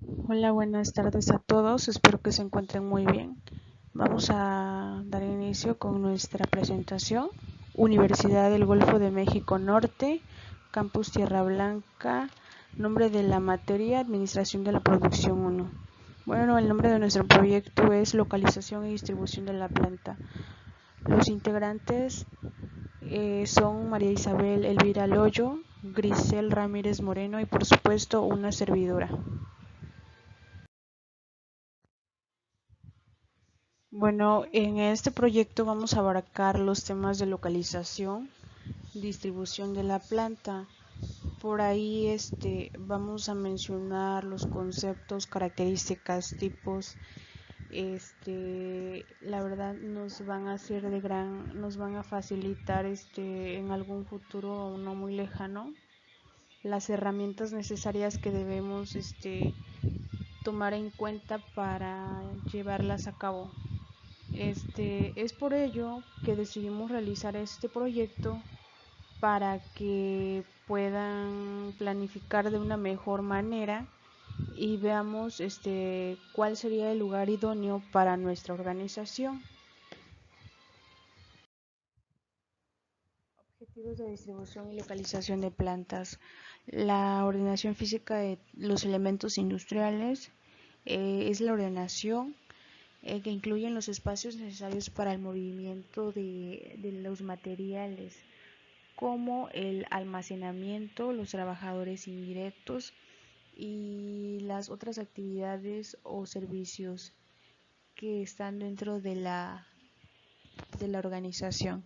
Hola, buenas tardes a todos, espero que se encuentren muy bien. Vamos a dar inicio con nuestra presentación. Universidad del Golfo de México Norte, Campus Tierra Blanca, nombre de la materia, Administración de la Producción 1. Bueno, el nombre de nuestro proyecto es Localización y Distribución de la Planta. Los integrantes son María Isabel Elvira Loyo, Grisel Ramírez Moreno y por supuesto una servidora. Bueno, en este proyecto vamos a abarcar los temas de localización, distribución de la planta. Por ahí vamos a mencionar los conceptos, características, tipos. La verdad nos van a facilitar en algún futuro no muy lejano las herramientas necesarias que debemos tomar en cuenta para llevarlas a cabo. Es por ello que decidimos realizar este proyecto para que puedan planificar de una mejor manera y veamos cuál sería el lugar idóneo para nuestra organización. Objetivos de distribución y localización de plantas. La ordenación física de los elementos industriales es la ordenación que incluyen los espacios necesarios para el movimiento de los materiales, como el almacenamiento, los trabajadores indirectos y las otras actividades o servicios que están dentro de la organización.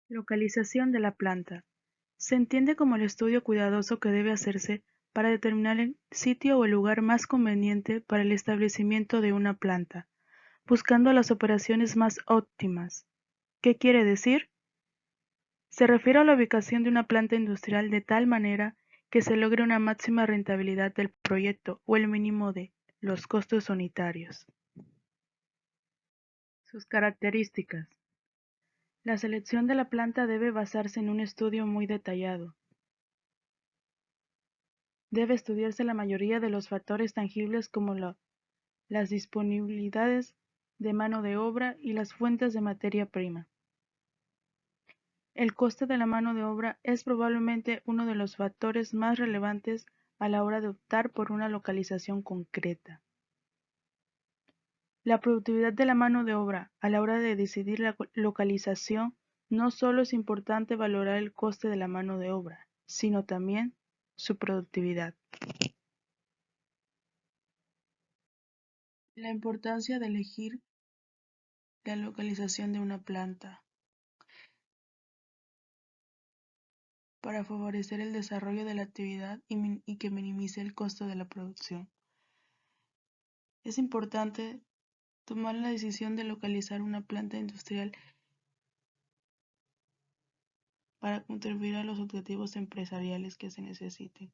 Localización de la planta. Se entiende como el estudio cuidadoso que debe hacerse para determinar el sitio o el lugar más conveniente para el establecimiento de una planta, buscando las operaciones más óptimas. ¿Qué quiere decir? Se refiere a la ubicación de una planta industrial de tal manera que se logre una máxima rentabilidad del proyecto o el mínimo de los costos unitarios. Sus características. La selección de la planta debe basarse en un estudio muy detallado. Debe estudiarse la mayoría de los factores tangibles como las disponibilidades de mano de obra y las fuentes de materia prima. El coste de la mano de obra es probablemente uno de los factores más relevantes a la hora de optar por una localización concreta. La productividad de la mano de obra a la hora de decidir la localización no solo es importante valorar el coste de la mano de obra, sino también su productividad. La importancia de elegir la localización de una planta para favorecer el desarrollo de la actividad y que minimice el costo de la producción. Es importante tomar la decisión de localizar una planta industrial para contribuir a los objetivos empresariales que se necesiten,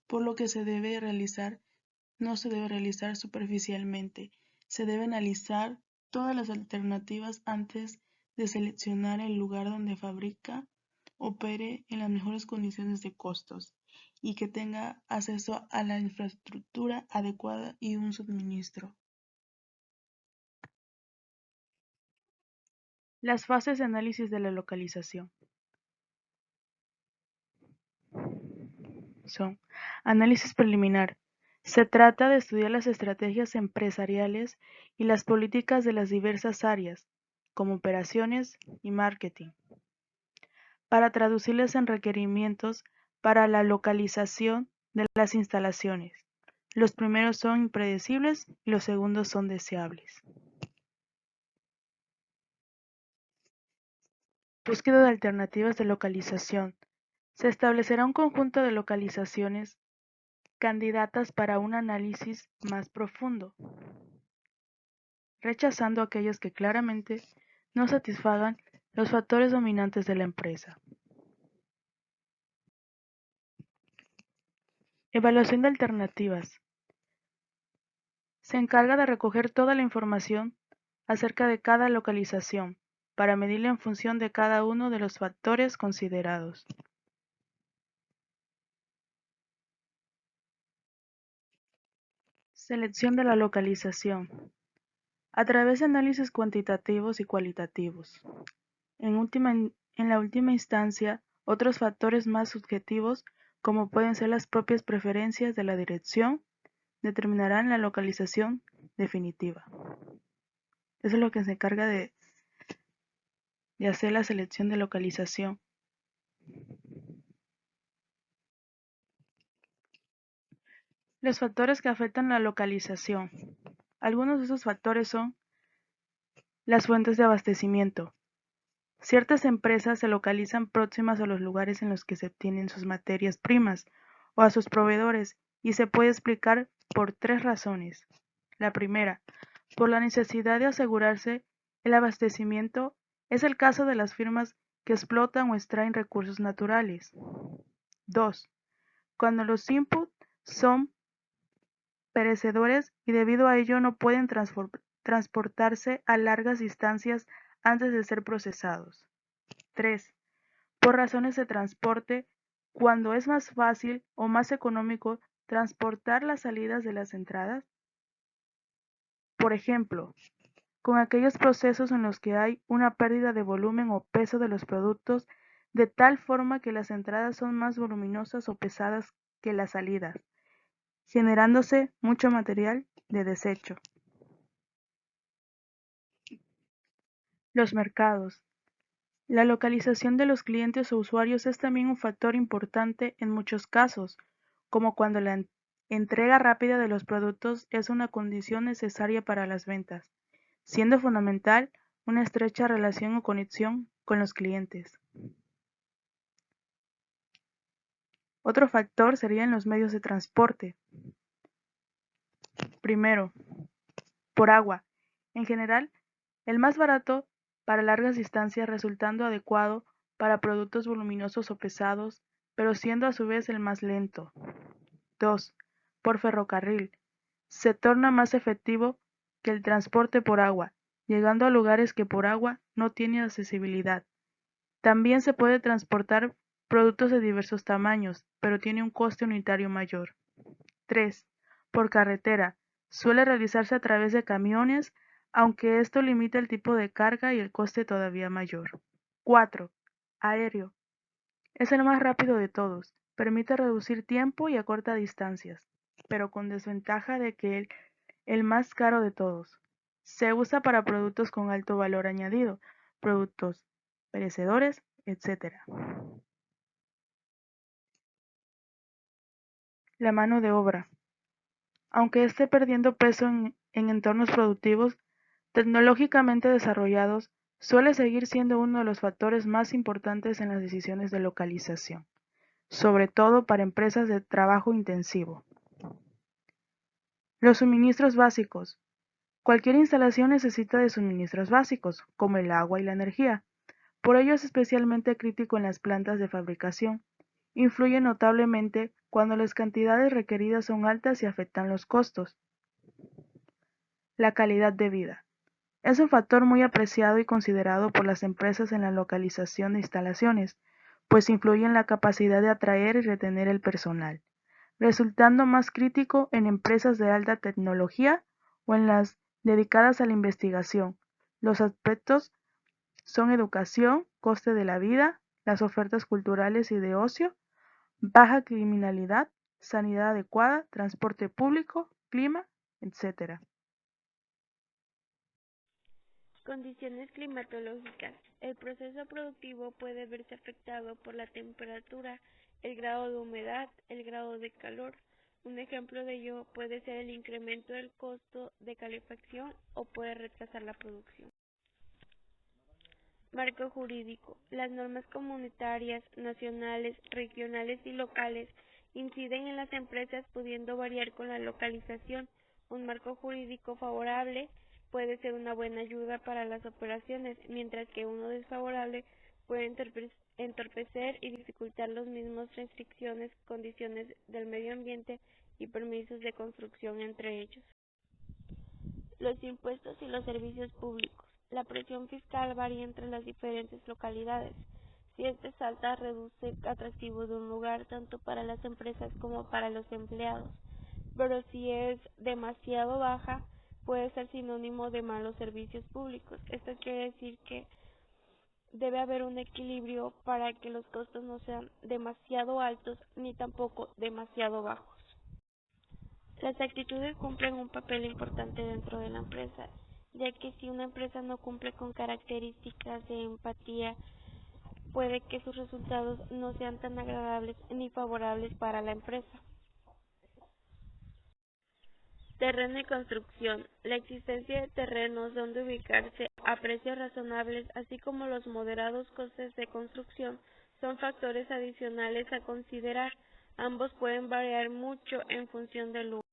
por lo que no se debe realizar superficialmente, se debe analizar todas las alternativas antes de seleccionar el lugar donde fabrica, opere en las mejores condiciones de costos y que tenga acceso a la infraestructura adecuada y un suministro. Las fases de análisis de la localización son: análisis preliminar. Se trata de estudiar las estrategias empresariales y las políticas de las diversas áreas, como operaciones y marketing, para traducirlas en requerimientos para la localización de las instalaciones. Los primeros son impredecibles y los segundos son deseables. Búsqueda de alternativas de localización. Se establecerá un conjunto de localizaciones candidatas para un análisis más profundo, rechazando aquellas que claramente no satisfagan los factores dominantes de la empresa. Evaluación de alternativas. Se encarga de recoger toda la información acerca de cada localización para medirla en función de cada uno de los factores considerados. Selección de la localización. A través de análisis cuantitativos y cualitativos. En la última instancia, otros factores más subjetivos, como pueden ser las propias preferencias de la dirección, determinarán la localización definitiva. Eso es lo que se encarga de hacer la selección de localización. Los factores que afectan la localización. Algunos de esos factores son las fuentes de abastecimiento. Ciertas empresas se localizan próximas a los lugares en los que se obtienen sus materias primas o a sus proveedores, y se puede explicar por tres razones. La primera, por la necesidad de asegurarse el abastecimiento. Es el caso de las firmas que explotan o extraen recursos naturales. 2. Cuando los inputs son perecedores y debido a ello no pueden transportarse a largas distancias antes de ser procesados. 3. Por razones de transporte, cuando es más fácil o más económico transportar las salidas de las entradas. Por ejemplo, con aquellos procesos en los que hay una pérdida de volumen o peso de los productos, de tal forma que las entradas son más voluminosas o pesadas que las salidas, generándose mucho material de desecho. Los mercados. La localización de los clientes o usuarios es también un factor importante en muchos casos, como cuando la entrega rápida de los productos es una condición necesaria para las ventas, siendo fundamental una estrecha relación o conexión con los clientes. Otro factor serían los medios de transporte. Primero, por agua. En general, el más barato para largas distancias, resultando adecuado para productos voluminosos o pesados, pero siendo a su vez el más lento. 2. Por ferrocarril. Se torna más efectivo que el transporte por agua, llegando a lugares que por agua no tienen accesibilidad. También se puede transportar productos de diversos tamaños, pero tiene un coste unitario mayor. 3. Por carretera. Suele realizarse a través de camiones, aunque esto limita el tipo de carga y el coste todavía mayor. 4. Aéreo. Es el más rápido de todos. Permite reducir tiempo y acorta distancias, pero con desventaja de que el más caro de todos. Se usa para productos con alto valor añadido, productos perecedores, etc. La mano de obra. Aunque esté perdiendo peso en entornos productivos tecnológicamente desarrollados, suele seguir siendo uno de los factores más importantes en las decisiones de localización, sobre todo para empresas de trabajo intensivo. Los suministros básicos. Cualquier instalación necesita de suministros básicos, como el agua y la energía. Por ello es especialmente crítico en las plantas de fabricación. Influye notablemente cuando las cantidades requeridas son altas y afectan los costos. La calidad de vida. Es un factor muy apreciado y considerado por las empresas en la localización de instalaciones, pues influye en la capacidad de atraer y retener el personal, resultando más crítico en empresas de alta tecnología o en las dedicadas a la investigación. Los aspectos son educación, coste de la vida, las ofertas culturales y de ocio, baja criminalidad, sanidad adecuada, transporte público, clima, etc. Condiciones climatológicas. El proceso productivo puede verse afectado por la temperatura, el grado de humedad, el grado de calor. Un ejemplo de ello puede ser el incremento del costo de calefacción o puede retrasar la producción. Marco jurídico. Las normas comunitarias, nacionales, regionales y locales inciden en las empresas pudiendo variar con la localización. Un marco jurídico favorable puede ser una buena ayuda para las operaciones, mientras que uno desfavorable puede entorpecer y dificultar las mismas restricciones, condiciones del medio ambiente y permisos de construcción entre ellos. Los impuestos y los servicios públicos. La presión fiscal varía entre las diferentes localidades. Si esta es alta, reduce el atractivo de un lugar tanto para las empresas como para los empleados, pero si es demasiado baja, puede ser sinónimo de malos servicios públicos. Esto quiere decir que debe haber un equilibrio para que los costos no sean demasiado altos ni tampoco demasiado bajos. Las actitudes cumplen un papel importante dentro de la empresa, ya que si una empresa no cumple con características de empatía, puede que sus resultados no sean tan agradables ni favorables para la empresa. Terreno y construcción. La existencia de terrenos donde ubicarse a precios razonables, así como los moderados costes de construcción, son factores adicionales a considerar. Ambos pueden variar mucho en función del lugar.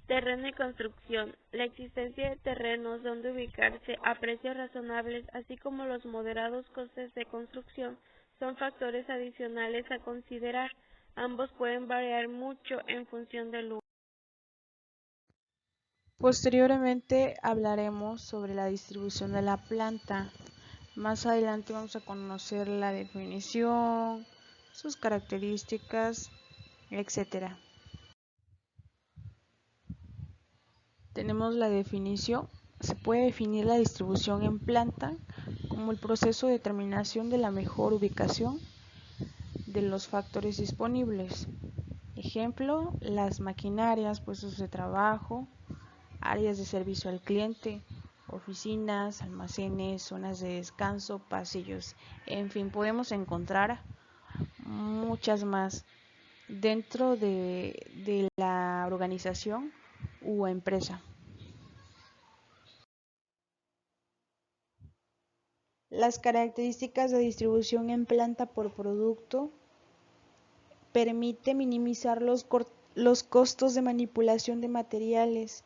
Terreno y construcción. La existencia de terrenos donde ubicarse a precios razonables, así como los moderados costes de construcción, son factores adicionales a considerar. Ambos pueden variar mucho en función del lugar. Posteriormente hablaremos sobre la distribución de la planta. Más adelante vamos a conocer la definición, sus características, etc. Tenemos la definición. Se puede definir la distribución en planta como el proceso de determinación de la mejor ubicación de los factores disponibles. Ejemplo, las maquinarias, puestos de trabajo, áreas de servicio al cliente, oficinas, almacenes, zonas de descanso, pasillos. En fin, podemos encontrar muchas más dentro de la organización u empresa. Las características de distribución en planta por producto permite minimizar los costos de manipulación de materiales,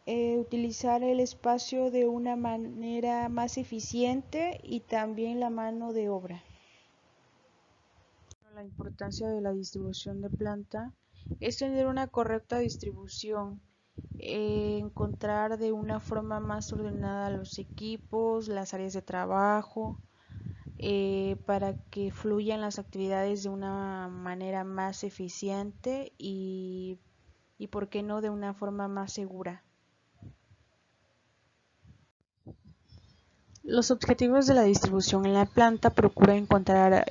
utilizar el espacio de una manera más eficiente y también la mano de obra. La importancia de la distribución de planta es tener una correcta distribución, encontrar de una forma más ordenada los equipos, las áreas de trabajo, para que fluyan las actividades de una manera más eficiente y por qué no, de una forma más segura. Los objetivos de la distribución en la planta procuran encontrar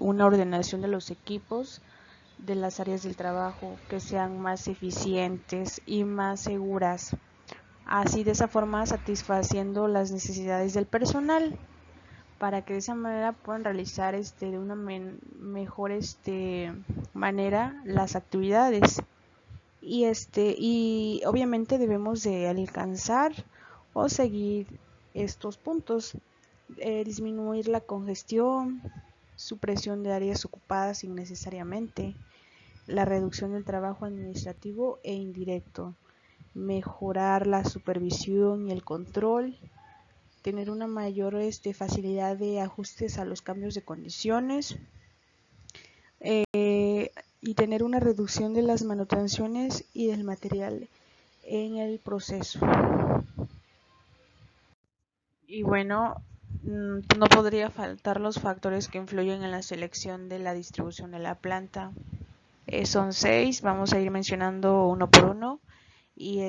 una ordenación de los equipos, de las áreas del trabajo, que sean más eficientes y más seguras, así de esa forma satisfaciendo las necesidades del personal, para que de esa manera puedan realizar de una mejor manera las actividades. Y obviamente debemos de alcanzar o seguir estos puntos, disminuir la congestión, supresión de áreas ocupadas innecesariamente, la reducción del trabajo administrativo e indirecto, mejorar la supervisión y el control, tener una mayor facilidad de ajustes a los cambios de condiciones, y tener una reducción de las manutenciones y del material en el proceso. Y bueno, no podría faltar los factores que influyen en la selección de la distribución de la planta. Son 6, vamos a ir mencionando uno por uno. Y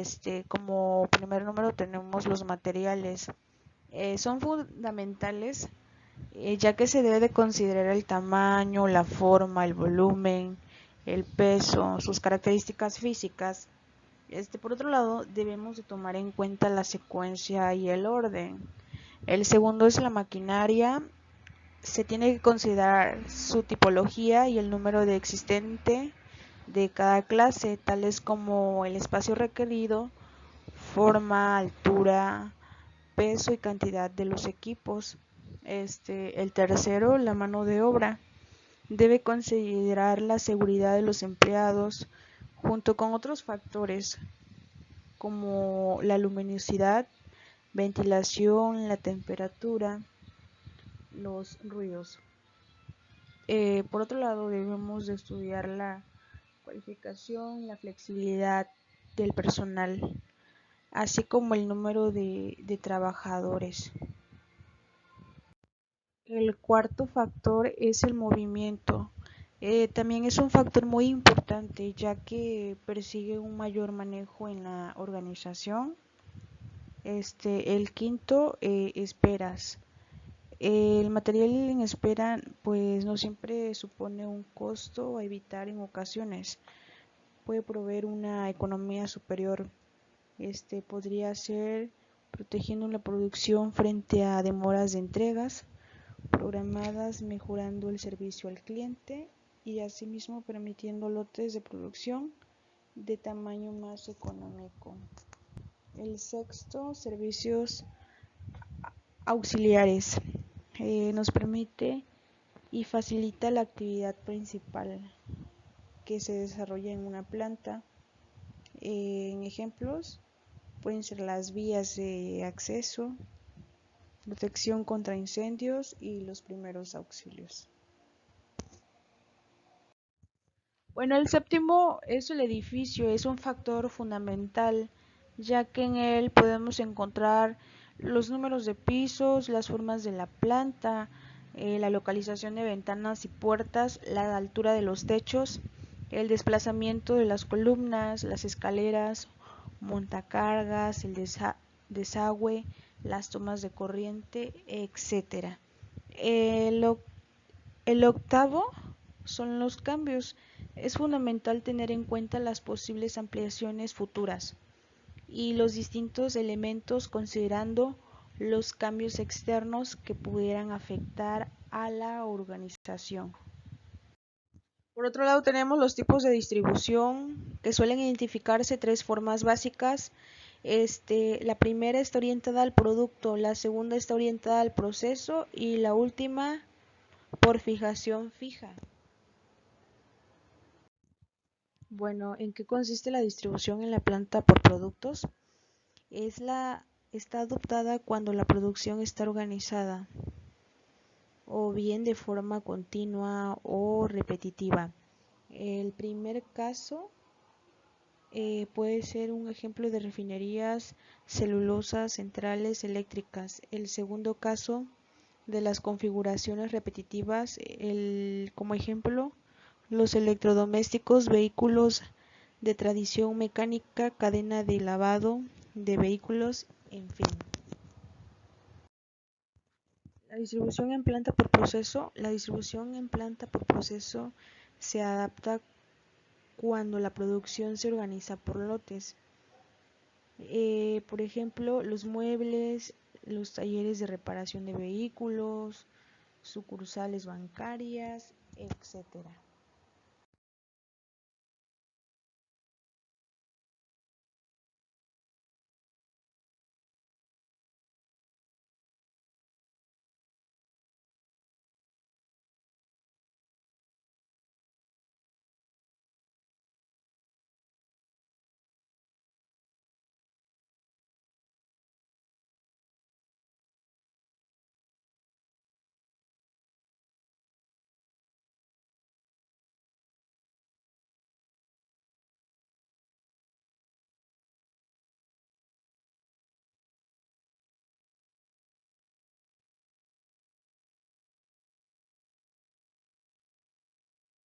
como primer número tenemos los materiales. Son fundamentales, ya que se debe de considerar el tamaño, la forma, el volumen, el peso, sus características físicas. Por otro lado, debemos de tomar en cuenta la secuencia y el orden. El segundo es la maquinaria. Se tiene que considerar su tipología y el número de existente de cada clase, tales como el espacio requerido, forma, altura, peso y cantidad de los equipos. El tercero, la mano de obra. Debe considerar la seguridad de los empleados junto con otros factores como la luminosidad, ventilación, la temperatura, los ruidos. Por otro lado, debemos de estudiar la cualificación, la flexibilidad del personal. así como el número de trabajadores. El cuarto factor es el movimiento. También es un factor muy importante ya que persigue un mayor manejo en la organización. El quinto, esperas. El material en espera pues no siempre supone un costo a evitar en ocasiones. Puede proveer una economía superior. Podría ser protegiendo la producción frente a demoras de entregas programadas, mejorando el servicio al cliente y asimismo permitiendo lotes de producción de tamaño más económico. El sexto, servicios auxiliares. Nos permite y facilita la actividad principal que se desarrolla en una planta. En ejemplos pueden ser las vías de acceso, protección contra incendios y los primeros auxilios. Bueno, el séptimo es el edificio, es un factor fundamental, ya que en él podemos encontrar los números de pisos, las formas de la planta, la localización de ventanas y puertas, la altura de los techos, el desplazamiento de las columnas, las escaleras, montacargas, el desagüe, las tomas de corriente, etc. El octavo son los cambios. Es fundamental tener en cuenta las posibles ampliaciones futuras y los distintos elementos considerando los cambios externos que pudieran afectar a la organización. Por otro lado tenemos los tipos de distribución que suelen identificarse tres formas básicas. La primera está orientada al producto, la segunda está orientada al proceso y la última por fijación fija. Bueno, ¿en qué consiste la distribución en la planta por productos? Está adoptada cuando la producción está organizada o bien de forma continua o repetitiva. El primer caso puede ser un ejemplo de refinerías, celulosas, centrales eléctricas. El segundo caso de las configuraciones repetitivas, como ejemplo, los electrodomésticos, vehículos de tradición mecánica, cadena de lavado de vehículos, en fin. La distribución en planta por proceso. La distribución en planta por proceso se adapta cuando la producción se organiza por lotes. Por ejemplo, los muebles, los talleres de reparación de vehículos, sucursales bancarias, etcétera.